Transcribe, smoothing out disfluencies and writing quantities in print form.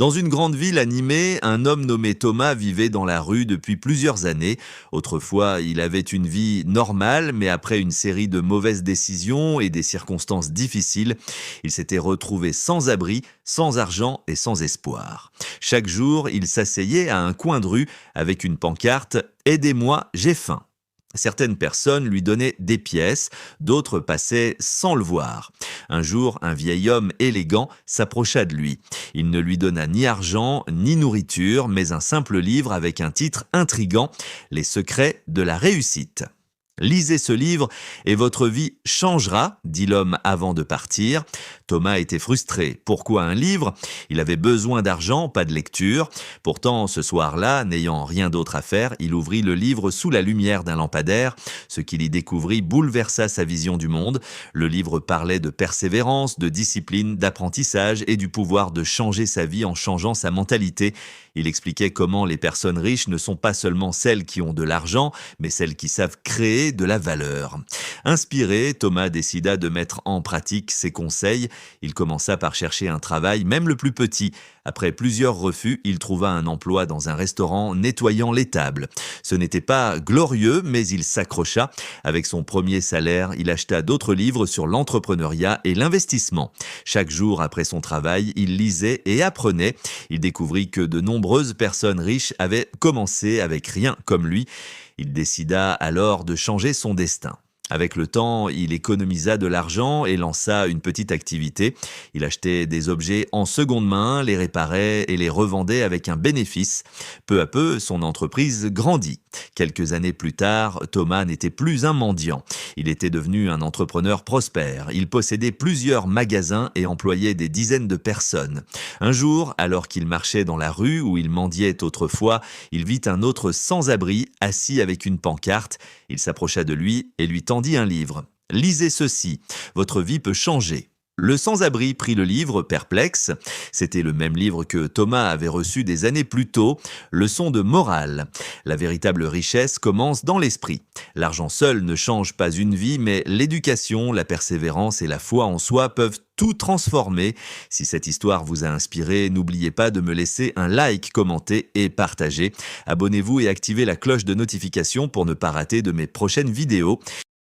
Dans une grande ville animée, un homme nommé Thomas vivait dans la rue depuis plusieurs années. Autrefois, il avait une vie normale, mais après une série de mauvaises décisions et des circonstances difficiles, il s'était retrouvé sans abri, sans argent et sans espoir. Chaque jour, il s'asseyait à un coin de rue avec une pancarte « Aidez-moi, j'ai faim ». Certaines personnes lui donnaient des pièces, d'autres passaient sans le voir. Un jour, un vieil homme élégant s'approcha de lui. Il ne lui donna ni argent, ni nourriture, mais un simple livre avec un titre intrigant, « Les secrets de la réussite ». Lisez ce livre et votre vie changera, dit l'homme avant de partir. Thomas était frustré. Pourquoi un livre? Il avait besoin d'argent, pas de lecture. Pourtant, ce soir-là, n'ayant rien d'autre à faire, il ouvrit le livre sous la lumière d'un lampadaire. Ce qu'il y découvrit bouleversa sa vision du monde. Le livre parlait de persévérance, de discipline, d'apprentissage et du pouvoir de changer sa vie en changeant sa mentalité. Il expliquait comment les personnes riches ne sont pas seulement celles qui ont de l'argent, mais celles qui savent créer de la valeur. Inspiré, Thomas décida de mettre en pratique ses conseils. Il commença par chercher un travail, même le plus petit. Après plusieurs refus, il trouva un emploi dans un restaurant nettoyant les tables. Ce n'était pas glorieux, mais il s'accrocha. Avec son premier salaire, il acheta d'autres livres sur l'entrepreneuriat et l'investissement. Chaque jour après son travail, il lisait et apprenait. Il découvrit que de nombreuses personnes riches avaient commencé avec rien comme lui. Il décida alors de changer son destin. Avec le temps, il économisa de l'argent et lança une petite activité. Il achetait des objets en seconde main, les réparait et les revendait avec un bénéfice. Peu à peu, son entreprise grandit. Quelques années plus tard, Thomas n'était plus un mendiant. Il était devenu un entrepreneur prospère. Il possédait plusieurs magasins et employait des dizaines de personnes. Un jour, alors qu'il marchait dans la rue où il mendiait autrefois, il vit un autre sans-abri assis avec une pancarte. Il s'approcha de lui et lui tendit un livre. « Lisez ceci, votre vie peut changer ». Le sans-abri prit le livre, perplexe. C'était le même livre que Thomas avait reçu des années plus tôt, leçon de morale. La véritable richesse commence dans l'esprit. L'argent seul ne change pas une vie, mais l'éducation, la persévérance et la foi en soi peuvent tout transformer. Si cette histoire vous a inspiré, n'oubliez pas de me laisser un like, commenter et partager. Abonnez-vous et activez la cloche de notification pour ne pas rater de mes prochaines vidéos.